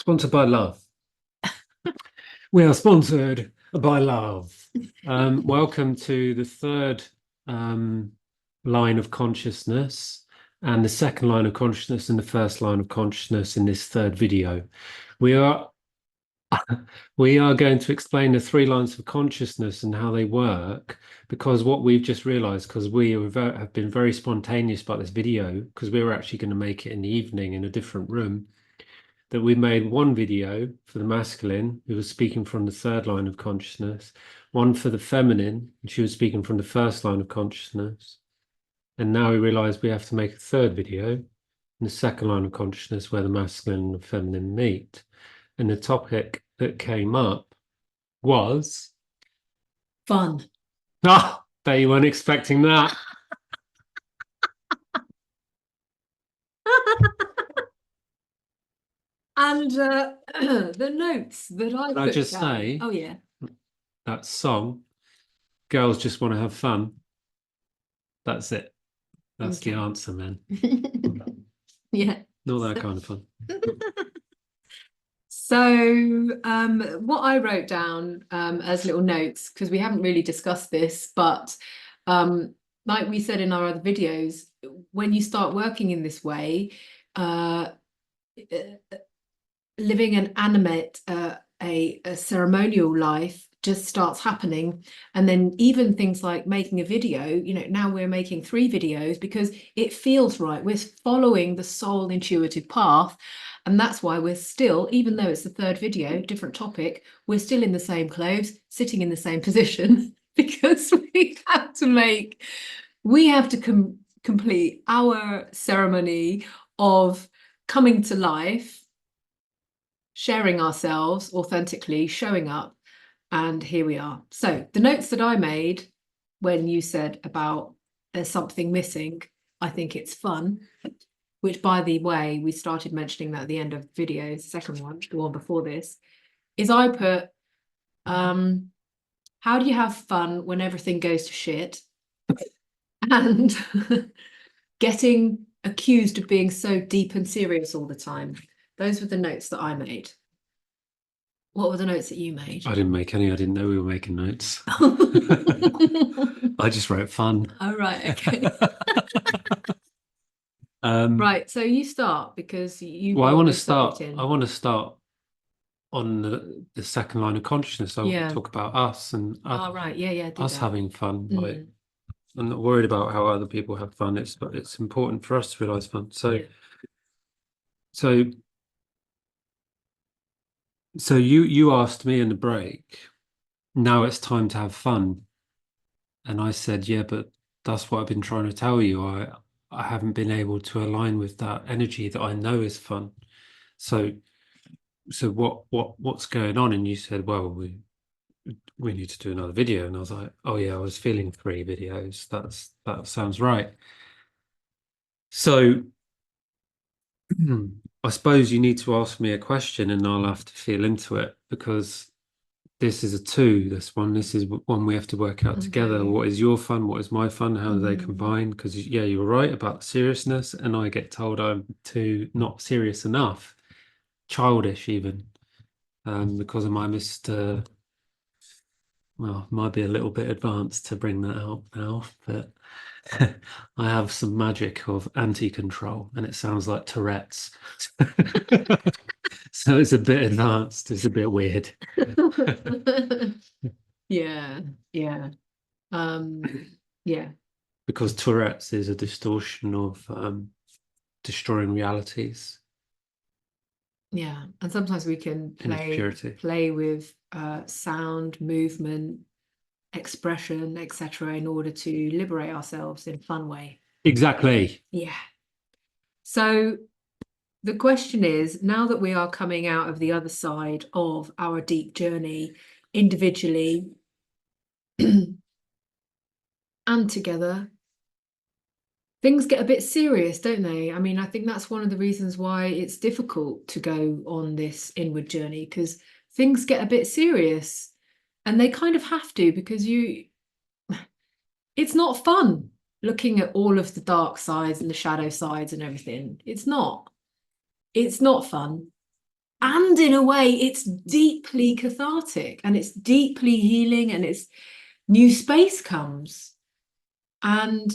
Sponsored by love. We are sponsored by love. Welcome to the third line of consciousness and the second line of consciousness and the first line of consciousness in this third video. We are going to explain the three lines of consciousness and how they work, because what we've just realized, because we have been very spontaneous about this video, because we were actually going to make it in the evening in a different room, that we made one video for the masculine, who was speaking from the third line of consciousness, one for the feminine, and she was speaking from the first line of consciousness. And now we realize we have to make a third video in the second line of consciousness where the masculine and the feminine meet. And the topic that came up was fun. Ah, bet you weren't expecting that. And the notes that I Can put I just down. say, oh yeah, that song, girls just want to have fun. That's it. That's okay. the answer, man. Yeah. Not that kind of fun. So what I wrote down as little notes, because we haven't really discussed this, but like we said in our other videos, when you start working in this way, living an animate, a ceremonial life just starts happening. And then even things like making a video, you know, now we're making 3 videos because it feels right. We're following the soul intuitive path. And that's why we're still, even though it's the third video, different topic, we're still in the same clothes, sitting in the same position, because we have to complete our ceremony of coming to life, sharing ourselves authentically, showing up. And here we are. So the notes that I made when you said about there's something missing, I think it's fun, which, by the way, we started mentioning that at the end of the video, the second one, the one before this, is I put, how do you have fun when everything goes to shit? And getting accused of being so deep and serious all the time. Those were the notes that I made. What were the notes that you made? I didn't make any. I didn't know we were making notes. I just wrote fun. Oh, right. Okay. Right. So you start, because you well, I brought want to this subject start. in. I want to start on the second line of consciousness. I want Yeah. to talk about us and Oh, right. Yeah. Do us that. having fun. Mm. Like, I'm not worried about how other people have fun. It's important for us to realize fun. So, Yeah. so you asked me in the break, now it's time to have fun. And I said, yeah, but that's what I've been trying to tell you. I haven't been able to align with that energy that I know is fun. So what's going on? And you said, well, we need to do another video. And I was like, oh yeah, I was feeling 3 videos. That sounds right. So I suppose you need to ask me a question and I'll have to feel into it, because this is a 2, this is one we have to work out together. What is your fun? What is my fun? How do they combine? Because yeah, you were right about seriousness, and I get told I'm too not serious enough, childish even, because of my well, might be a little bit advanced to bring that out now, but I have some magic of anti-control, and it sounds like Tourette's. So it's a bit advanced, it's a bit weird. Yeah. Yeah. Because Tourette's is a distortion of destroying realities. Yeah. And sometimes we can in its purity. play with sound, movement, expression, etc., in order to liberate ourselves in a fun way. Exactly. Yeah. So the question is, now that we are coming out of the other side of our deep journey individually and together, things get a bit serious, don't they? I mean, I think that's one of the reasons why it's difficult to go on this inward journey, because things get a bit serious, and they kind of have to, because it's not fun looking at all of the dark sides and the shadow sides and everything. It's not fun. And in a way, it's deeply cathartic and it's deeply healing, and it's new space comes. And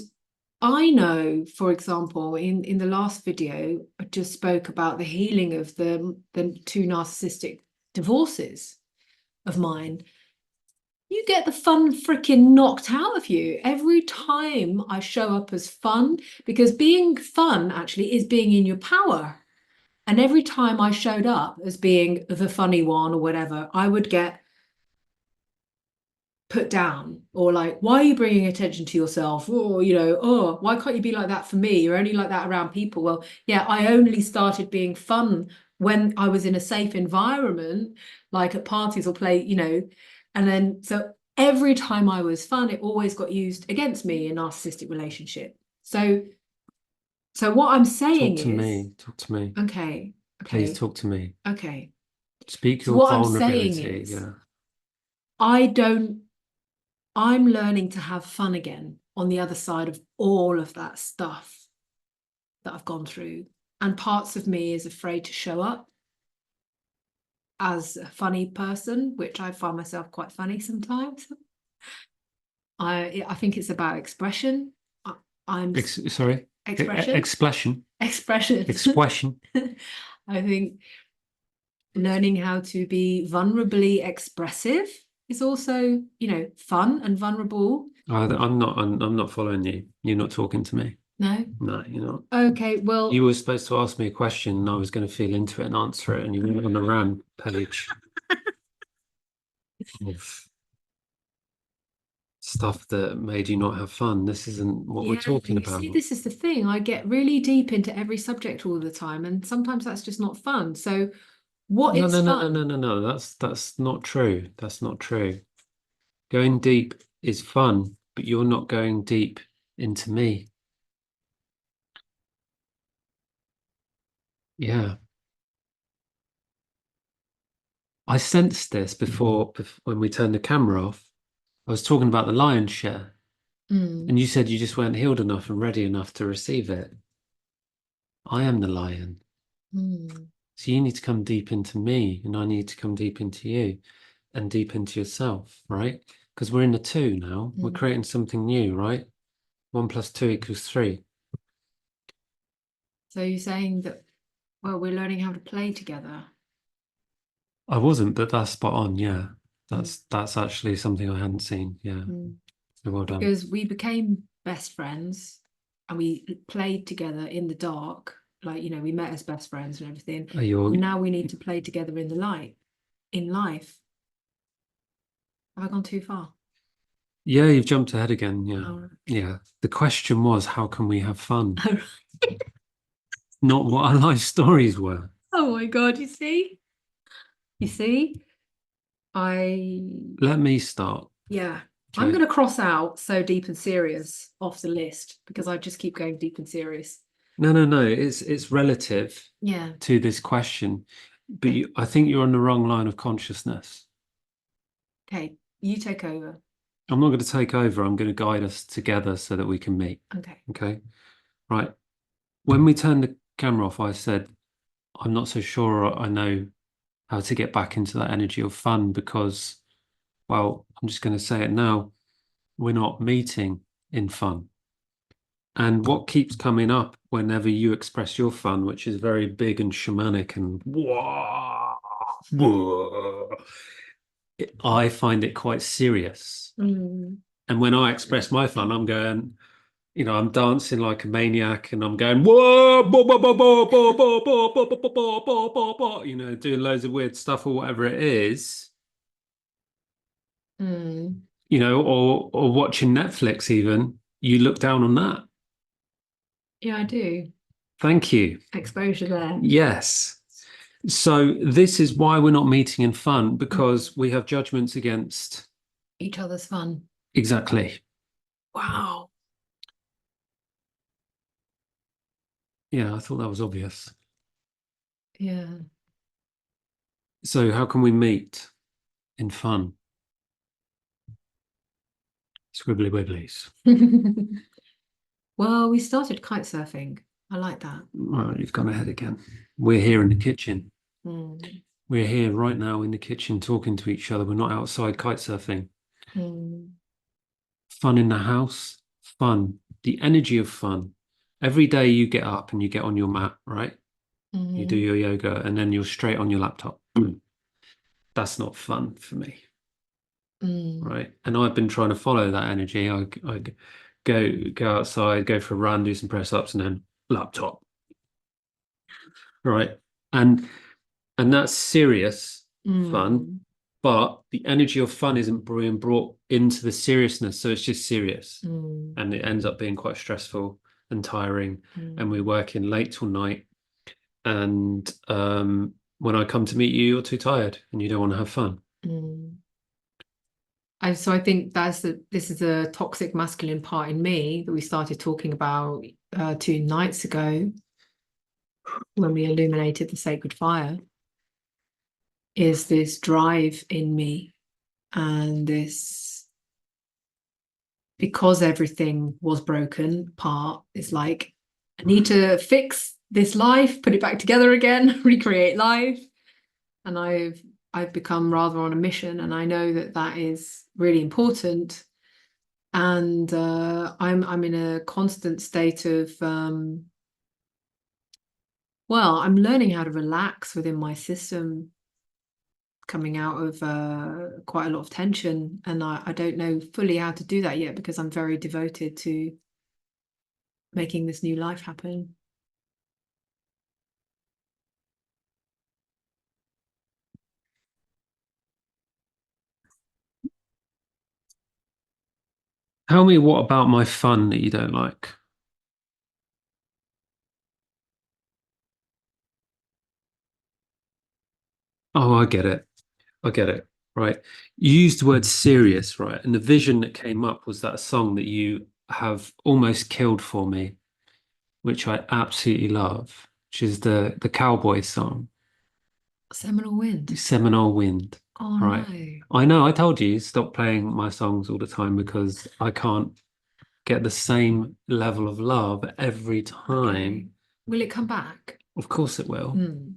I know, for example, in the last video, I just spoke about the healing of the two narcissistic divorces of mine. You get the fun freaking knocked out of you every time I show up as fun, because being fun actually is being in your power. And every time I showed up as being the funny one or whatever, I would get put down, or like, why are you bringing attention to yourself? Or, oh, why can't you be like that for me? You're only like that around people. Well, yeah, I only started being fun when I was in a safe environment, like at parties or play, and then so every time I was fun, it always got used against me in a narcissistic relationship. So what I'm saying Talk to is, me. Talk to me. okay, Please talk to me. okay. Speak So your what I'm saying vulnerability. is, Yeah. I'm learning to have fun again on the other side of all of that stuff that I've gone through. And parts of me is afraid to show up as a funny person, which I find myself quite funny sometimes. I think it's about expression. I'm Sorry. expression. Expression. Expression. Expression. I think learning how to be vulnerably expressive is also, fun and vulnerable. I'm not following you. You're not talking to me. No? No, you're not. Okay, well, You were supposed to ask me a question and I was going to feel into it and answer it, and you went on a rampage of stuff that made you not have fun. This isn't what we're talking you about. see, this is the thing. I get really deep into every subject all the time, and sometimes that's just not fun. So what No, is no, no, no, fun? no, no, no. That's not true. That's not true. Going deep is fun, but you're not going deep into me. Yeah. I sensed this before when we turned the camera off. I was talking about the lion's share, Mm, and you said you just weren't healed enough and ready enough to receive it. I am the lion. mm, So you need to come deep into me, and I need to come deep into you and deep into yourself, right? Because we're in the two now. We're mm. creating something new, right? 1 + 2 = 3. So you're saying that, well, we're learning how to play together. I wasn't, but that's spot on. Yeah, Mm, that's actually something I hadn't seen. Yeah, mm. so well done. Because we became best friends and we played together in the dark. Like, we met as best friends and everything. Now we need to play together in the light, in life. Have I gone too far? Yeah, you've jumped ahead again. Yeah, Oh, yeah. The question was, how can we have fun? Not what our life stories were. oh my God, you see? You see? I, Let me start. yeah, I'm Okay. going to cross out so deep and serious off the list because I just keep going deep and serious. No, no, no. It's relative Yeah. to this question, but I think you're on the wrong line of consciousness. Okay, you take over. I'm not going to take over. I'm going to guide us together so that we can meet. Okay. Okay. Right. When we turned the camera off, I said, I'm not so sure I know how to get back into that energy of fun because, well, I'm just going to say it now. We're not meeting in fun. And what keeps coming up whenever you express your fun, which is very big and shamanic and wah, wah, I find it quite serious. Mm. And when I express my fun, I'm going, I'm dancing like a maniac and I'm going, whoa, bo, bo, bo, bo, bo, bo, bo, bo, bo, bo, bo, bo, bo, bo, doing loads of weird stuff or whatever it is, Mm. or watching Netflix even, you look down on that. Yeah, I do. Thank you. Exposure there. Yes. So this is why we're not meeting in fun, Mm. because we have judgments against Each other's fun. exactly. Wow. Yeah, I thought that was obvious. Yeah. So how can we meet in fun? Squibbly wibblies. Well, we started kite surfing. I like that. Well, you've gone ahead again. We're here in the kitchen. Mm. We're here right now in the kitchen talking to each other. We're not outside kite surfing. Mm. Fun in the house, fun, the energy of fun. Every day you get up and you get on your mat, right? You do Mm. your yoga and then you're straight on your laptop. That's not fun for me, Mm. right? And I've been trying to follow that energy. I go outside, go for a run, do some press ups, and then laptop, right? And and that's serious fun, Mm. but the energy of fun isn't being brought into the seriousness, so it's just serious, Mm. and it ends up being quite stressful and tiring. And we're Mm. working late till night, and when I come to meet you, you're too tired and you don't want to have fun. Mm. So I think this is a toxic masculine part in me that we started talking about 2 nights ago when we illuminated the sacred fire, is this drive in me and this, because everything was broken apart, it's like I need to fix this life, put it back together again, recreate life. And I've become rather on a mission, and I know that that is really important. And I'm in a constant state of well, I'm learning how to relax within my system, coming out of quite a lot of tension, and I don't know fully how to do that yet because I'm very devoted to making this new life happen. Tell me what about my fun that you don't like? Oh, I get it. I get it. Right. You used the word serious, right? And the vision that came up was that song that you have almost killed for me, which I absolutely love, which is the Cowboy Song, Seminal wind. Seminole Wind. Oh Right. no. I know, I told you, stop playing my songs all the time because I can't get the same level of love every Okay. time. Will it come back? Of course it will. Mm.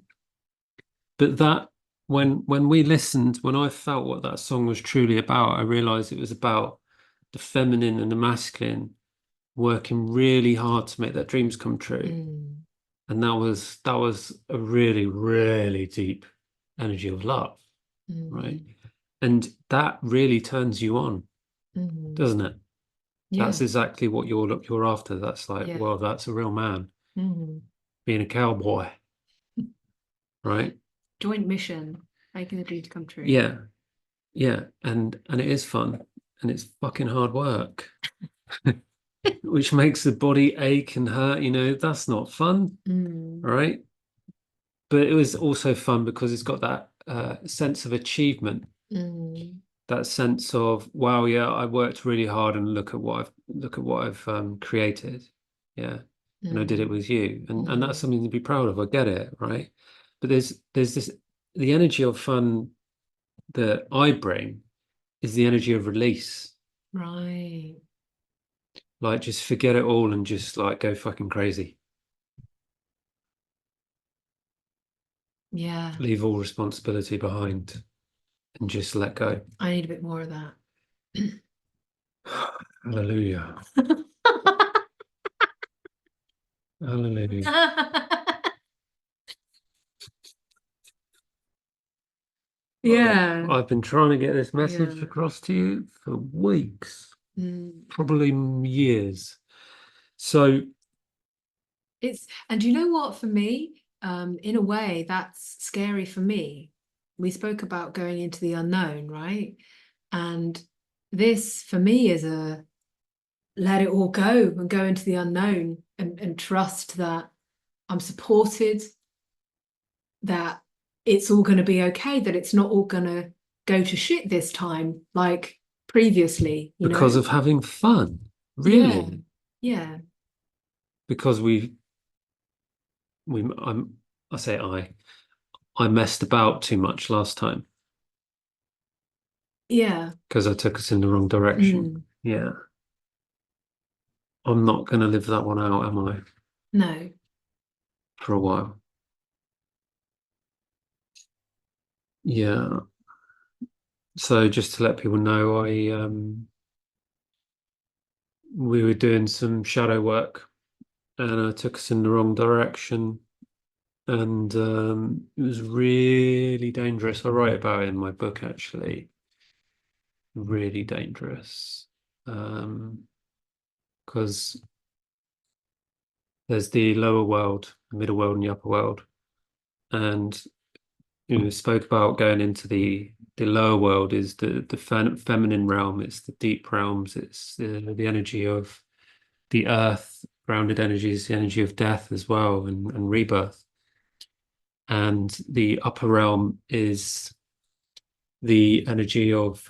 But that when we listened, when I felt what that song was truly about, I realized it was about the feminine and the masculine working really hard to make their dreams come true. Mm. And that was a really, really deep energy of love, right? Mm. And that really turns you on, Mm. doesn't it? That's Yeah. exactly what you're after. That's like, Yeah. well, that's a real man Mm. being a cowboy, right? Joint mission, making the dreams come true. Yeah, yeah, and it is fun, and it's fucking hard work, which makes the body ache and hurt. That's not fun, Mm. right? But it was also fun because it's got that sense of achievement, Mm. that sense of wow, yeah, I worked really hard, and look at what I've created, yeah, and I did it Mm. with you, and that's Mm. something to be proud of. I get it, right? But there's this the energy of fun that I bring is the energy of release. Right. Like just forget it all and just like go fucking crazy. Yeah. Leave all responsibility behind and just let go. I need a bit more of that. Hallelujah. Hallelujah. Yeah. I've been trying to get this message Yeah. across to you for weeks, Mm. probably years. So, And you know what, for me, in a way, that's scary for me. We spoke about going into the unknown, right? And this for me is a let it all go and go into the unknown and trust that I'm supported, that it's all going to be okay, that it's not all going to go to shit this time, like previously, you because know? of having fun, Yeah. really, Yeah. because I say I messed about too much last time Yeah. because I took us in the wrong direction. Mm. Yeah. I'm not going to live that one out, am I? No. For a while. Yeah. So just to let people know, we were doing some shadow work and I took us in the wrong direction. And it was really dangerous. I write about it in my book, actually. Really dangerous. Because there's the lower world, the middle world, and the upper world. And spoke about going into the lower world is the feminine realm. It's the deep realms. It's the energy of the earth. Grounded energy is the energy of death as well, and rebirth. And the upper realm is the energy of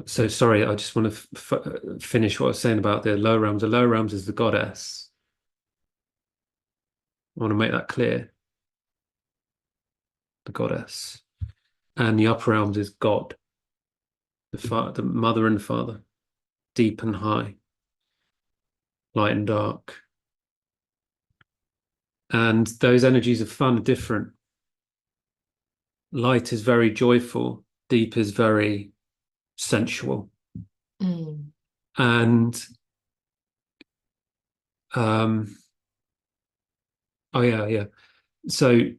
so sorry, I just want to finish what I was saying about the lower realms. The lower realms is the goddess. I want to make that clear. The goddess. And the upper realms is God, the mother and father, deep and high, light and dark. And those energies of fun are different. Light is very joyful, deep is very sensual. Mm. And um oh yeah. So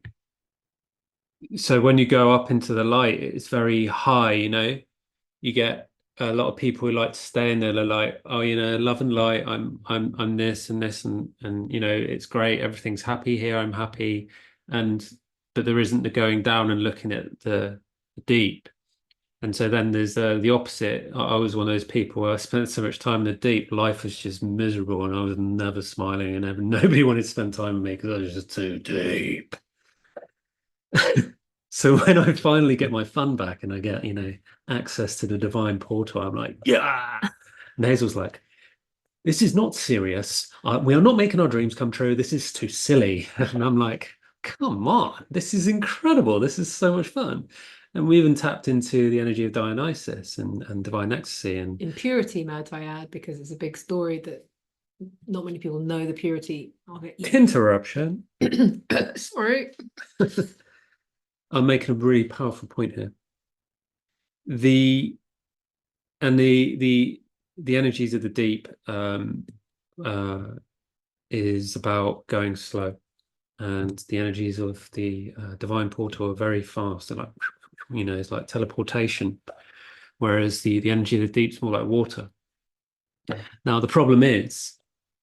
when you go up into the light, it's very high, you get a lot of people who like to stay in there. They're like, oh, love and light. I'm this and this and it's great. Everything's happy here. I'm happy, and but there isn't the going down and looking at the deep. And so then there's the opposite. I was one of those people where I spent so much time in the deep. Life was just miserable, and I was never smiling, and nobody wanted to spend time with me because I was just too deep. So when I finally get my fun back and I get, access to the divine portal, I'm like, yeah. And Hazel's like, this is not serious. We are not making our dreams come true. This is too silly. And I'm like, come on, this is incredible. This is so much fun. And we even tapped into the energy of Dionysus and divine ecstasy and In purity, might I add, because it's a big story that not many people know the purity of it. interruption. Sorry. I'm making a really powerful point here. The and the energies of the deep uh, is about going slow, and the energies of the divine portal are very fast. They're like, it's like teleportation, whereas the energy of the deep is more like water. Now the problem is,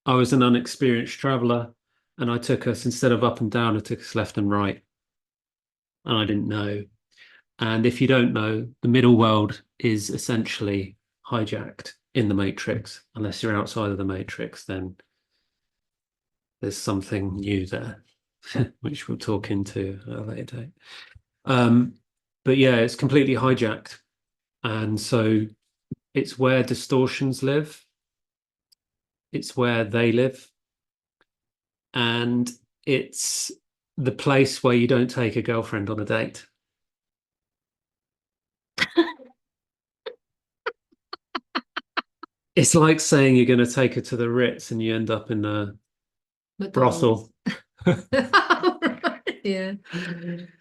I was an unexperienced traveler, and I took us instead of up and down, I took us left and right, and I didn't know. And if you don't know, the middle world is essentially hijacked in the Matrix. Unless you're outside of the Matrix, then there's something new there, which we'll talk into at a later date. But yeah, it's completely hijacked. And so it's where distortions live, it's where they live, and it's the place where you don't take a girlfriend on a date. It's like saying you're going to take her to the Ritz and you end up in a McDonald's. brothel. Yeah.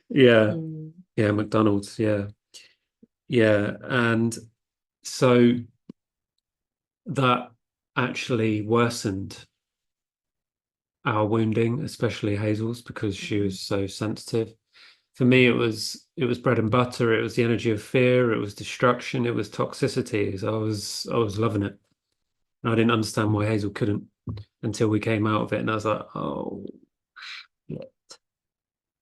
Yeah. Mm. Yeah, McDonald's. Yeah. Yeah. And so that actually worsened our wounding, especially Hazel's, because she was so sensitive. For me, it was bread and butter. It was the energy of fear. It was destruction. It was toxicity. So I was loving it. And I didn't understand why Hazel couldn't until we came out of it. And I was like, oh, yeah,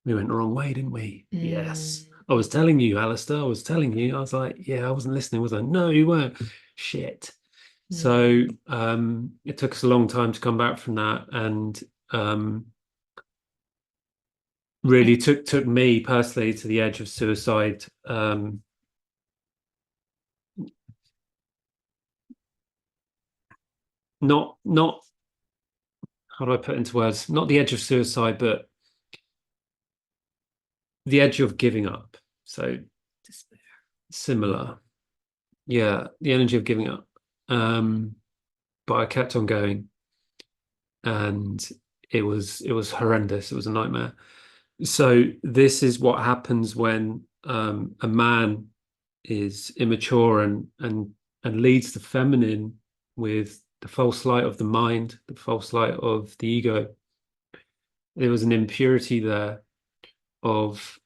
we went the wrong way, didn't we? Yes. I was telling you, Alistair. I was telling you. I was like, yeah, I wasn't listening, was I? No, you weren't. Shit. So it took us a long time to come back from that, and really took me personally to the edge of suicide. Not how do I put it into words? Not the edge of suicide, but the edge of giving up. So Despair. similar. Yeah, the energy of giving up. But I kept on going, and it was horrendous. It was a nightmare. So this is what happens when a man is immature and leads the feminine with the false light of the mind, the false light of the ego. There was an impurity there of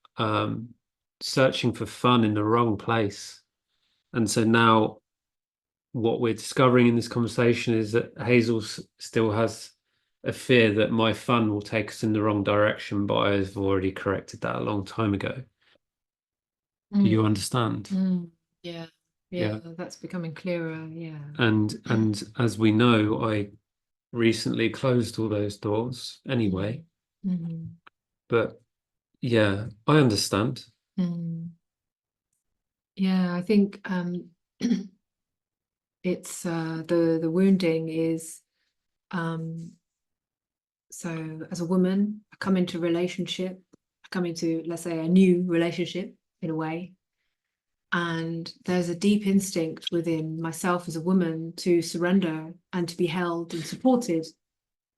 searching for fun in the wrong place. And so now what we're discovering in this conversation is that Hazel still has a fear that my fun will take us in the wrong direction, but I've already corrected that a long time ago. Do you Mm, understand? yeah, yeah, Yeah. that's becoming clearer. Yeah. And as we know, I recently closed all those doors anyway. Mm, But yeah, I understand. mm. Yeah, I think it's the wounding is so as a woman, I come into relationship, I come into, let's say, a new relationship in a way, and there's a deep instinct within myself as a woman to surrender and to be held and supported,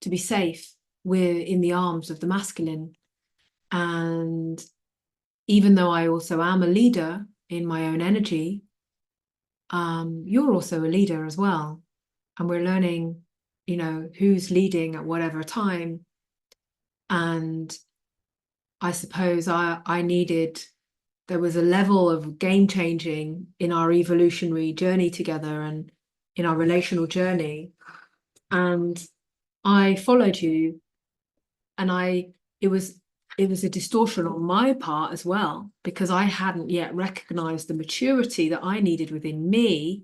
to be safe. We're in the arms of the masculine. And even though I also am a leader in my own energy, you're also a leader as well. And we're learning, who's leading at whatever time. And I suppose I needed, there was a level of game changing in our evolutionary journey together and in our relational journey. And I followed you, and it was it was a distortion on my part as well, because I hadn't yet recognized the maturity that I needed within me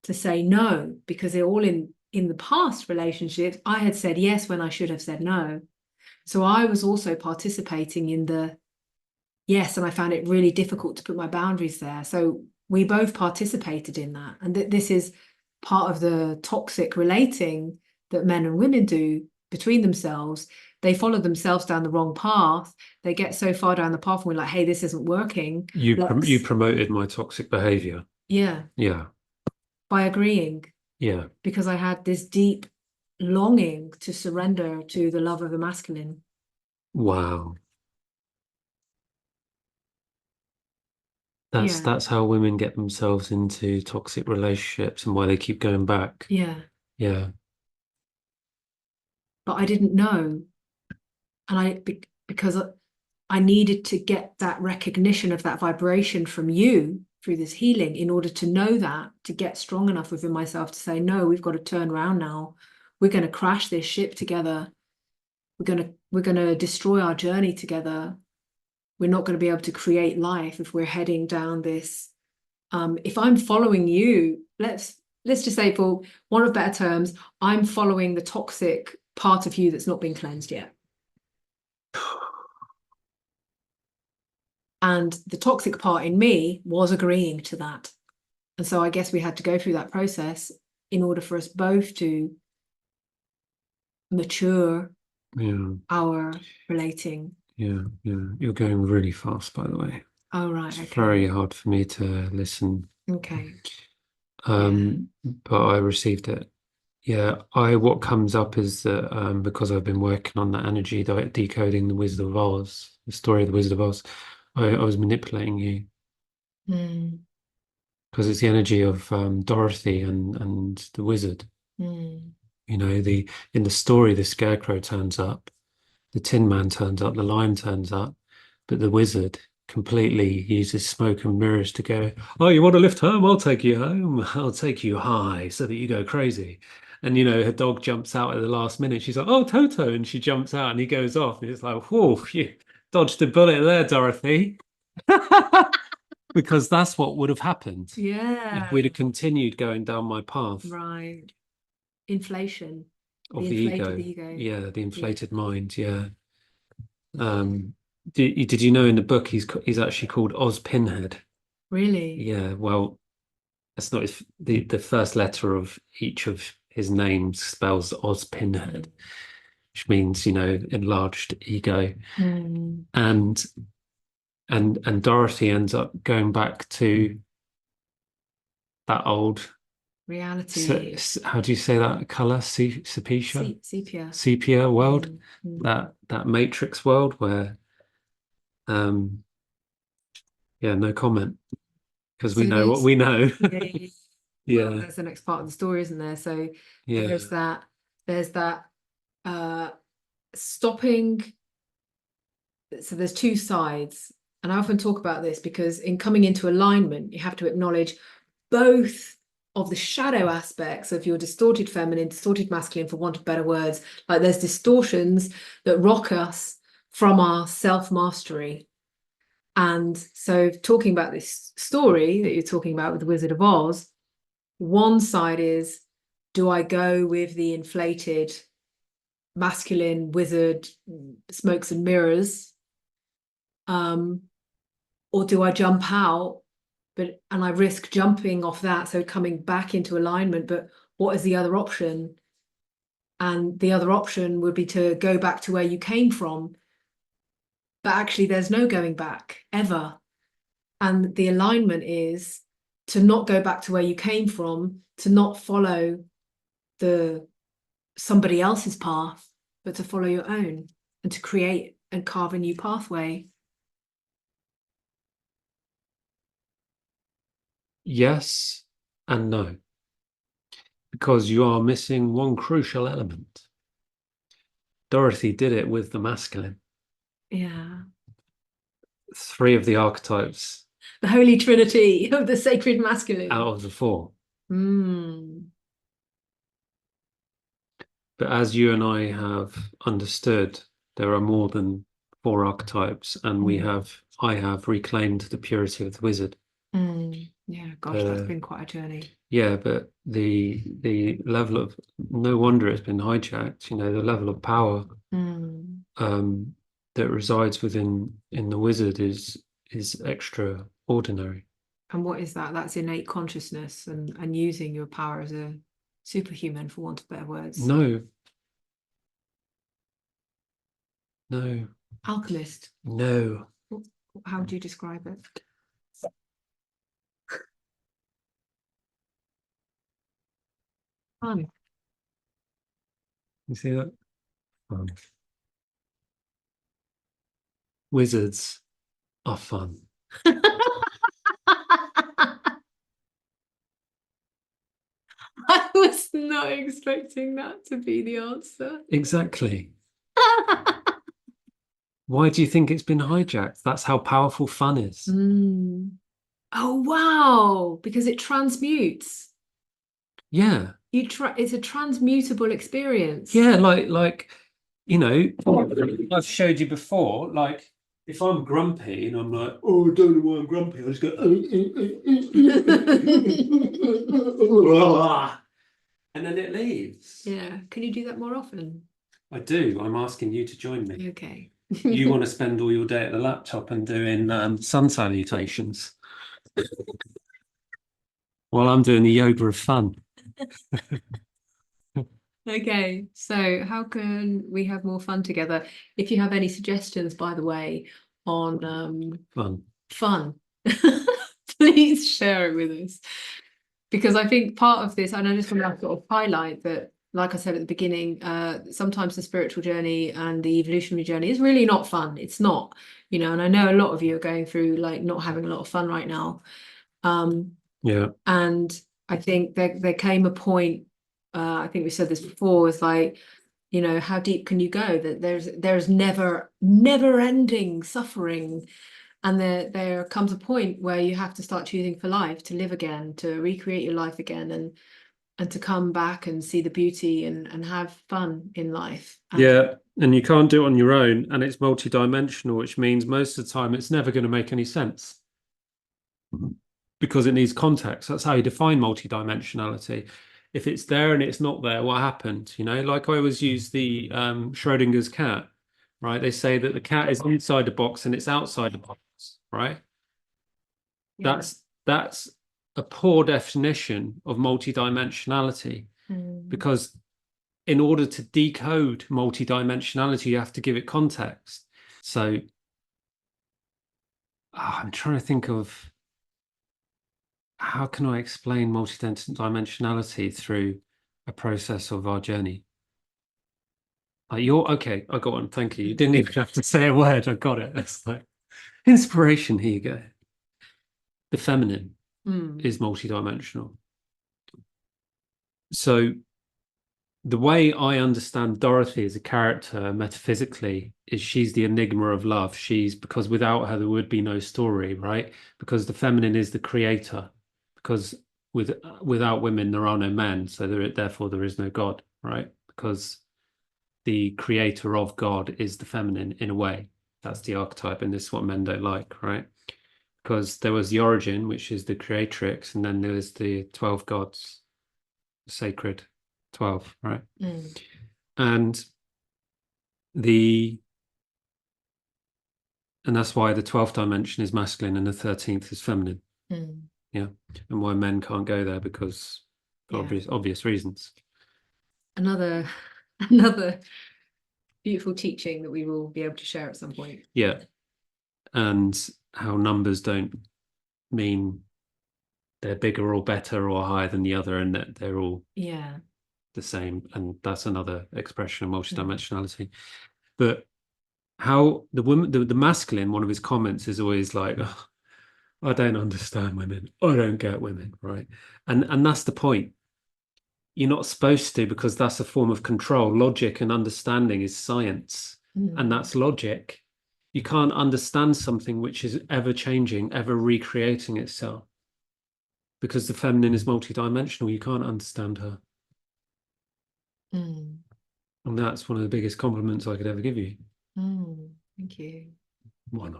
to say no, because they're all in the past relationships I had said yes when I should have said no. So I was also participating in the yes, and I found it really difficult to put my boundaries there. So we both participated in that, and this is part of the toxic relating that men and women do between themselves. They follow themselves down the wrong path. They get so far down the path and we're like, hey, this isn't working. You Let's, promoted my toxic behavior. yeah, Yeah. by agreeing, Yeah. because I had this deep longing to surrender to the love of the masculine. Wow. Yeah, That's how women get themselves into toxic relationships and why they keep going back. yeah. Yeah. But I didn't know. And because I needed to get that recognition of that vibration from you through this healing in order to know that, to get strong enough within myself to say, no, we've got to turn around now. We're going to crash this ship together. We're going to destroy our journey together. We're not going to be able to create life if we're heading down this. If I'm following you, let's just say, for want of better terms, I'm following the toxic part of you that's not been cleansed yet. And the toxic part in me was agreeing to that. And so I guess we had to go through that process in order for us both to mature Yeah. our relating. Yeah. Yeah. You're going really fast, by the way. Oh, right. It's Okay. very hard for me to listen. Okay. Yeah. But I received it. Yeah, I what comes up is that because I've been working on that energy, decoding the Wizard of Oz, the story of the Wizard of Oz, I was manipulating you Mm, because it's the energy of Dorothy and the wizard. mm. You know, the in the story, the scarecrow turns up, the Tin Man turns up, the lion turns up, but the wizard completely uses smoke and mirrors to go, oh, you want to lift home? I'll take you home. I'll take you high so that you go crazy. And you know, her dog jumps out at the last minute. She's like, oh, Toto. And she jumps out and he goes off. And it's like, whoa, you dodged a bullet there, Dorothy. Because that's what would have happened if Yeah. we'd have continued going down my path Right. Inflation. The of the inflated ego. ego. Yeah, the Yeah. inflated mind. Yeah. Did you know in the book he's actually called Oz Pinhead? Really? Yeah, well, that's not the first letter of each of his names spells Oz Pinhead, which means, you know, enlarged ego. Mm. And and Dorothy ends up going back to that old Reality. how do you say that color? Sepia? Sepia. Sepia world, Mm. Mm. that Matrix world where Yeah, no comment, because we So know what we know. well, Yeah, that's the next part of the story, isn't there? So yeah, there's that stopping. So there's two sides, and I often talk about this because in coming into alignment, you have to acknowledge both of the shadow aspects of your distorted feminine, distorted masculine, for want of better words. Like there's distortions that rock us from our self-mastery. And so talking about this story that you're talking about with the Wizard of Oz, one side is, do I go with the inflated masculine wizard, smokes and mirrors, or do I jump out, and I risk jumping off that, so coming back into alignment, but what is the other option? And the other option would be to go back to where you came from, but actually there's no going back ever. And the alignment is to not go back to where you came from, to not follow the somebody else's path, but to follow your own and to create and carve a new pathway. yes and no, because you are missing one crucial element. Dorothy did it with the masculine. Yeah. Three of the archetypes The Holy Trinity of the sacred masculine. out of the four. Mm. But as you and I have understood, there are more than four archetypes, and I have reclaimed the purity of the wizard. Yeah, gosh, that's been quite a journey. Yeah, but the level of, no wonder it's been hijacked, the level of power that resides in the wizard is extraordinary. And what is that? That's innate consciousness and using your power as a superhuman, for want of better words. No. No. Alchemist. No. How would you describe it? Fun. You see that? Fun. Wizards are fun. I was not expecting that to be the answer. Exactly. Why do you think it's been hijacked? That's how powerful fun is. Oh, wow. Because it transmutes. Yeah. It's a transmutable experience. Yeah, like I've showed you before, like if I'm grumpy and I'm like, oh, I don't know why I'm grumpy, I just go, and then it leaves. Yeah. Can you do that more often? I do. I'm asking you to join me. Okay. You want to spend all your day at the laptop and doing sun salutations while I'm doing the yoga of fun. Okay, so how can we have more fun together? If you have any suggestions, by the way, on fun, please share it with us. Because I think part of this, and I just want to sort of highlight that, like I said at the beginning, sometimes the spiritual journey and the evolutionary journey is really not fun. It's not, and I know a lot of you are going through like not having a lot of fun right now. Yeah. And I think there came a point, I think we said this before, it's like, how deep can you go? That there's never ending suffering. And there comes a point where you have to start choosing for life, to live again, to recreate your life again, and to come back and see the beauty and have fun in life. Yeah, and you can't do it on your own, and it's multidimensional, which means most of the time it's never going to make any sense because it needs context. That's how you define multidimensionality. If it's there and it's not there, what happened? Like I always use the Schrodinger's cat, right? They say that the cat is inside the box and it's outside the box, right? Yeah. That's a poor definition of multidimensionality because in order to decode multidimensionality, you have to give it context. So I'm trying to think of how can I explain multidimensionality through a process of our journey. You're okay. I got one. Thank you. You didn't even have to say a word. I got it. It's like Inspiration, here you go. The feminine Mm. is multidimensional. So the way I understand Dorothy as a character metaphysically is she's the enigma of love. She's because without her there would be no story, right? Because the feminine is the creator. Because without women there are no men, so therefore there is no God, right? Because the creator of God is the feminine in a way. That's the archetype, and this is what men don't like, right? Because there was the origin, which is the creatrix, and then there's the 12 gods, sacred 12, right? Mm. And the and that's why the 12th dimension is masculine and the 13th is feminine. Mm. Yeah. And why men can't go there because for obvious reasons. Another another beautiful teaching that we will be able to share at some point. Yeah. And how numbers don't mean they're bigger or better or higher than the other, and that they're all the same. And that's another expression of multidimensionality. But how the woman, the masculine, one of his comments is always like, oh, I don't understand women. I don't get women, right? And that's the point. You're not supposed to, because that's a form of control. Logic and understanding is science, and that's logic. You can't understand something which is ever changing, ever recreating itself. Because the feminine is multidimensional, you can't understand her. Mm. And that's one of the biggest compliments I could ever give you. Thank you. One.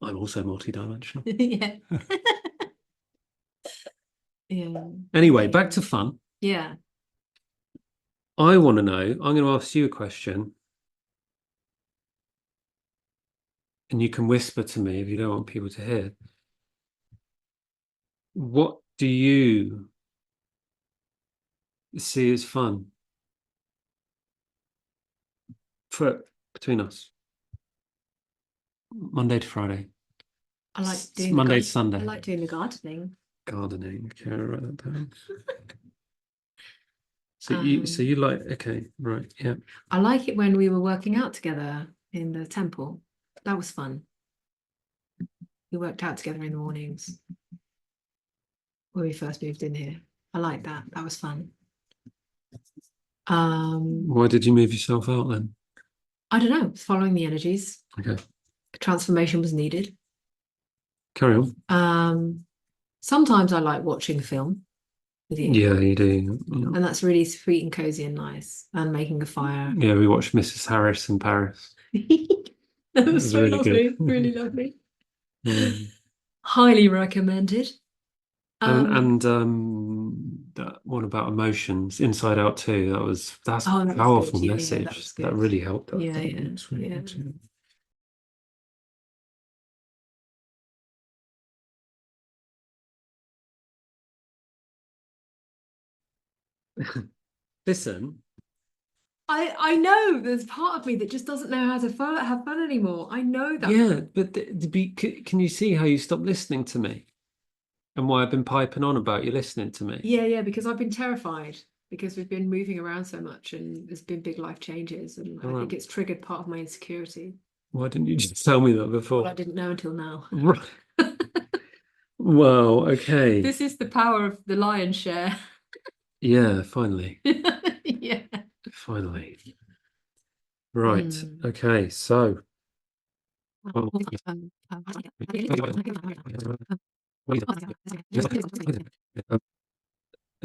I'm also multidimensional. Yeah. Yeah. Anyway, back to fun. Yeah. I want to know, I'm going to ask you a question. And you can whisper to me if you don't want people to hear. What do you see as fun for between us? Monday to Friday. I like doing Monday to Sunday. I like doing the gardening. Gardening. Can I write that down? So you like, okay, right, yeah. I like it when we were working out together in the temple. That was fun. We worked out together in the mornings when we first moved in here. I like that. That was fun. Why did you move yourself out then? I don't know, following the energies. Okay. Transformation was needed. Carry on. Sometimes I like watching a film with you. Yeah, you do. Yeah. And that's really sweet and cozy and nice. And making a fire. Yeah, we watched Mrs. Harris in Paris. That was so really lovely. good. Really lovely. Highly recommended. And that one about emotions, Inside Out too. That's a powerful message. That really helped. Yeah. Listen, I know there's part of me that just doesn't know how to have fun anymore. I know that. yeah, but can you see how you stopped listening to me and why I've been piping on about you listening to me? Yeah, because I've been terrified because we've been moving around so much and there's been big life changes, and I think it's triggered part of my insecurity. Why didn't you just tell me that before? Well, I didn't know until now. Right. Well, okay. This is the power of the lion's share. Yeah, finally. Yeah. Finally. Right. Okay, so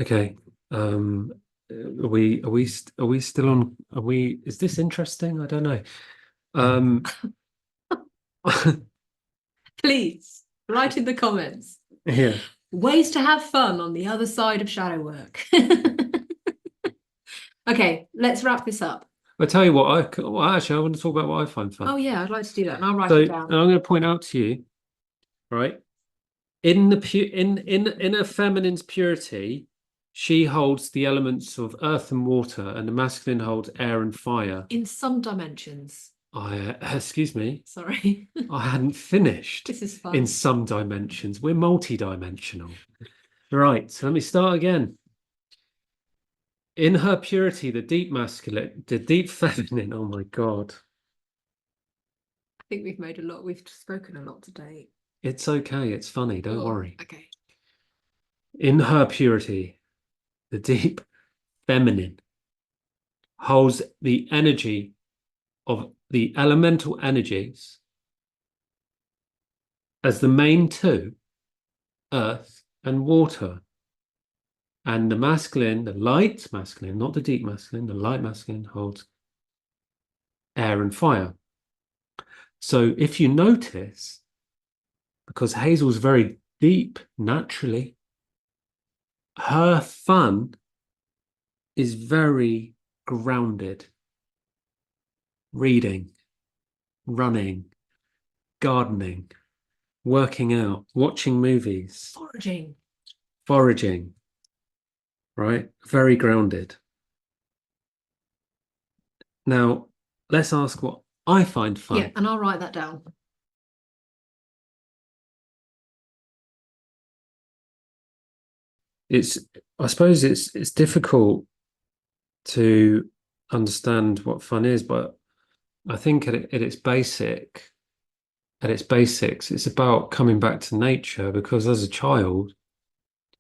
okay. Are we still on? Is this interesting? I don't know. Please write in the comments. Yeah. Ways to have fun on the other side of shadow work. Okay, let's wrap this up. I'll tell you what, actually I want to talk about what I find fun. Oh yeah, I'd like to do that, and I'll write it down. And I'm going to point out to you, right? In a feminine's purity, she holds the elements of earth and water, and the masculine holds air and fire. In some dimensions. Excuse me. Sorry. I hadn't finished. This is fun. In some dimensions. We're multi-dimensional. Right, so let me start again. In her purity, the deep masculine, the deep feminine, oh my God. think we've spoken a lot today. It's okay. It's funny. Don't Oh, worry. okay. In her purity, the deep feminine holds the energy of the elemental energies as the main two, earth and water. And the masculine, the light masculine, not the deep masculine, the light masculine holds air and fire. So if you notice, because Hazel's very deep naturally, her fun is very grounded. Reading, running, gardening, working out, watching movies, foraging, right? Very grounded. Now, let's ask what I find fun. Yeah, and I'll write that down. I suppose it's difficult to understand what fun is, but I think at its basics, it's about coming back to nature because as a child,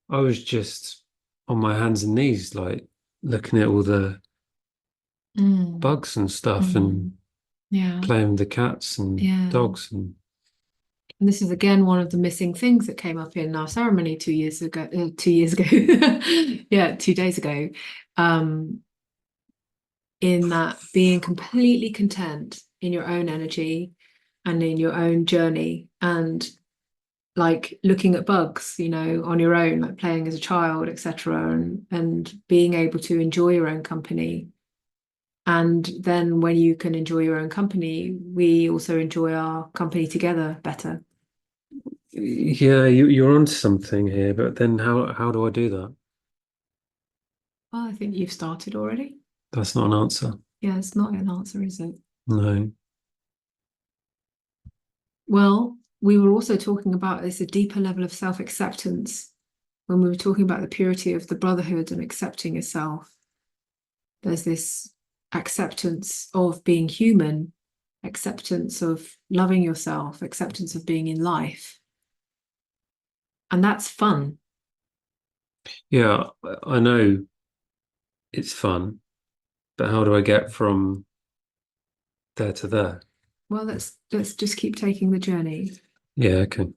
I was just on my hands and knees, like looking at all the bugs and stuff and Yeah. playing with the cats and dogs and this is again one of the missing things that came up in our ceremony 2 years ago. 2 years ago, yeah, 2 days ago. In that being completely content in your own energy and in your own journey, and like looking at bugs, on your own, like playing as a child, etc., and being able to enjoy your own company. And then when you can enjoy your own company, we also enjoy our company together better. yeah, you're onto something here, but then how do I do that? Well, I think you've started already. That's not an answer. Yeah, it's not an answer, is it? No. Well, we were also talking about this, a deeper level of self-acceptance when we were talking about the purity of the brotherhood and accepting yourself. There's this acceptance of being human, acceptance of loving yourself, acceptance of being in life. And that's fun. Yeah, I know it's fun, but how do I get from there to there? Well, let's just keep taking the journey. Yeah, okay.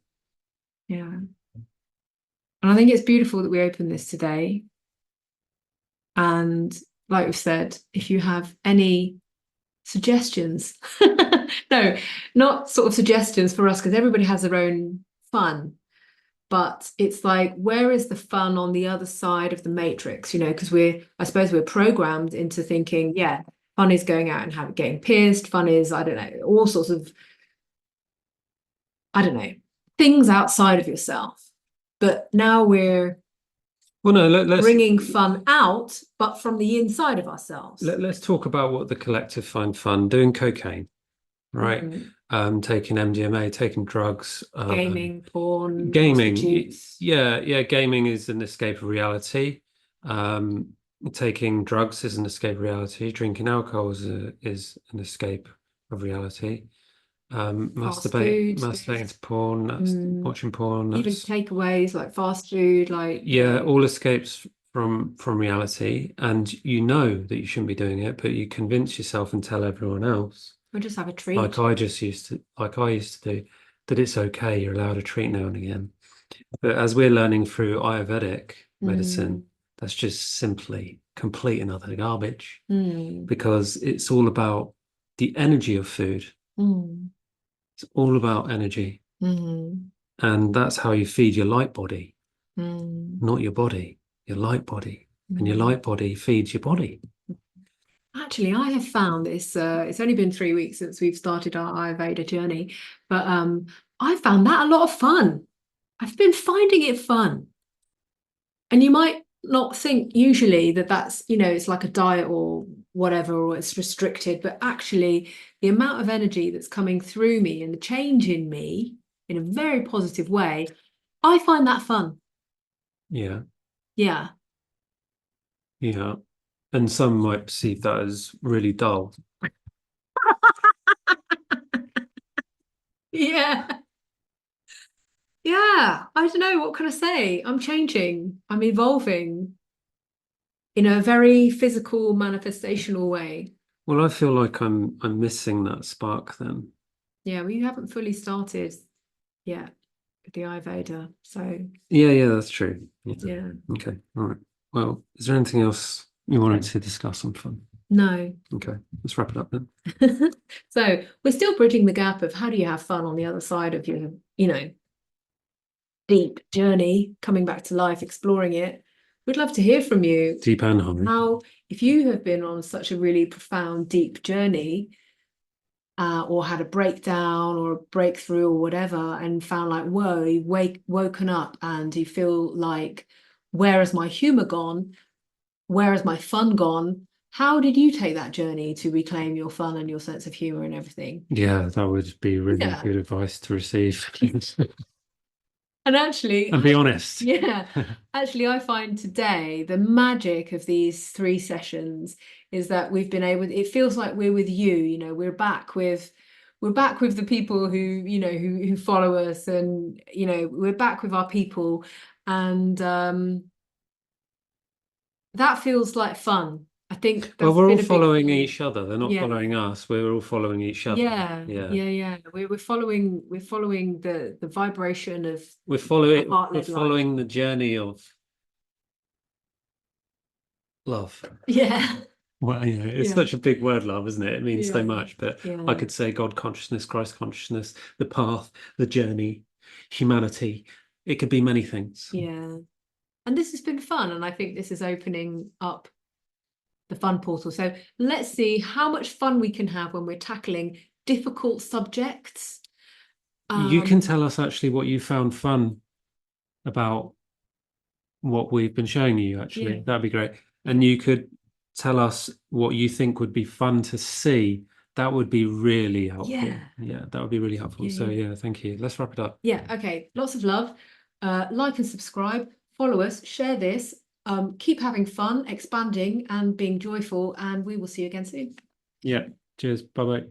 Yeah. And I think it's beautiful that we opened this today. And like we've said, if you have any suggestions, no, not sort of suggestions for us, because everybody has their own fun. But it's like, where is the fun on the other side of the matrix? Because I suppose we're programmed into thinking, yeah, fun is going out and getting pissed. Fun is, I don't know, all sorts of, I don't know, things outside of yourself. But now we're bringing fun out, but from the inside of ourselves. Let's talk about what the collective find fun doing cocaine, right? Taking MDMA, taking drugs, Gaming, porn, gaming. prostitutes. Yeah, gaming is an escape of reality. Taking drugs is an escape of reality. Drinking alcohol is an escape of reality. Masturbating to porn, that's watching porn, even takeaways like fast food, like all escapes from reality, and you know that you shouldn't be doing it, but you convince yourself and tell everyone else. Or just have a treat. Like I used to do, that it's okay, you're allowed a treat now and again. But as we're learning through Ayurvedic medicine, that's just simply complete and utter garbage because it's all about the energy of food. It's all about energy. And that's how you feed your light body, not your body, your light body. And your light body feeds your body. Actually, I have found this, it's only been 3 weeks since we've started our Ayurveda journey, but I found that a lot of fun. I've been finding it fun. And you might not think usually that that's, it's like a diet or whatever, or it's restricted, but actually the amount of energy that's coming through me and the change in me in a very positive way, I find that fun. Yeah. Yeah. Yeah. And some might perceive that as really dull. Yeah. Yeah. I don't know. What can I say? I'm changing. I'm evolving in a very physical, manifestational way. Well, I feel like I'm missing that spark then. Yeah, we haven't fully started yet with the Ayurveda. So, Yeah, that's true. Yeah. yeah. Okay. All right. Well, is there anything else you wanted to discuss on fun? No. Okay, let's wrap it up then. So we're still bridging the gap of how do you have fun on the other side of your, deep journey, coming back to life, exploring it. We'd love to hear from you. Deep and high. How, if you have been on such a really profound, deep journey, or had a breakdown or a breakthrough or whatever, and found like, whoa, you've woken up and you feel like, where has my humor gone? Where has my fun gone? How did you take that journey to reclaim your fun and your sense of humor and everything? Yeah, that would be really Yeah. good advice to receive. And actually, And be honest. yeah, actually, I find today the magic of these 3 sessions is that we've been able, it feels like we're with you, we're back with the people who, who follow us, and, we're back with our people. And that feels like fun. I think Well, that's we're all been a big following thing. each other. They're not Yeah. following us. We're all following each other. Yeah, Yeah. yeah. We're following the vibration of We're a following heart-led life. the journey of love. Yeah. Well, it's Yeah. such a big word, love, isn't it? It means so Yeah. much. But I Yeah. could say God consciousness, Christ consciousness, the path, the journey, humanity. It could be many things. Yeah. And this has been fun, and I think this is opening up the fun portal. So let's see how much fun we can have when we're tackling difficult subjects. You can tell us actually what you found fun about what we've been showing you, actually. Yeah. That'd be great. And you could tell us what you think would be fun to see. That would be really helpful. Yeah, that would be really helpful. So yeah, thank you. Let's wrap it up. Yeah, okay. Lots of love. Like and subscribe, follow us, share this. Keep having fun, expanding and being joyful, and we will see you again soon. Yeah. Cheers. Bye-bye.